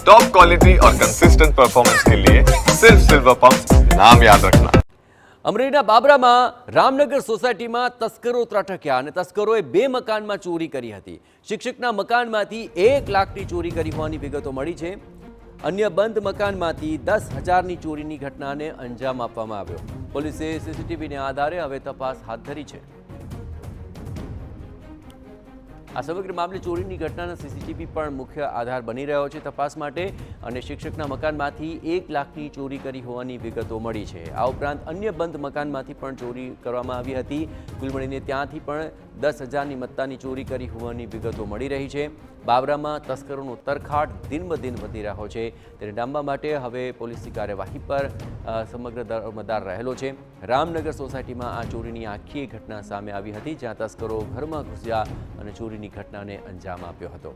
Top quality और consistent performance के लिए सिर्फ सिल्वर पंप नाम याद रखना। અમરેલીના બાબરામાં રામનગર સોસાયટીમાં તસ્કરો ત્રાટક્યા અને તસ્કરોએ 2 મકાનમાં ચોરી કરી હતી। શિક્ષકના મકાનમાંથી 1 લાખની ચોરી કરી હોવાની વિગતો મળી છે। અન્ય બંધ મકાનમાંથી 10,000ની ચોરીની ઘટનાને અંજામ આપવામાં આવ્યો। પોલીસે સીસીટીવીને આધારે હવે તપાસ હાથ ધરી છે। આ સમગ્ર મામલે ચોરીની ઘટનાના સીસીટીવી પણ મુખ્ય આધાર બની રહ્યો છે તપાસ માટે અને શિક્ષકના મકાનમાંથી 1 લાખની ચોરી કરી હોવાની વિગતો મળી છે। આ ઉપરાંત અન્ય બંધ મકાનમાંથી પણ ચોરી કરવામાં આવી હતી। કુલ મળીને ત્યાંથી પણ 10,000ની મત્તાની ચોરી કરી હોવાની વિગતો મળી રહી છે। બાબરામાં તસ્કરોનો તરખાટ દિન-બ-દિન વધી રહ્યો છે, તેને ડામવા માટે હવે પોલીસની કાર્યવાહી પર સમગ્ર દારોમદાર રહેલો છે। રામનગર સોસાયટીમાં આ ચોરીની આખી ઘટના સામે આવી હતી, જ્યાં તસ્કરો ઘરમાં ઘૂસ્યા અને ચોરીની ઘટનાને અંજામ આપ્યો હતો।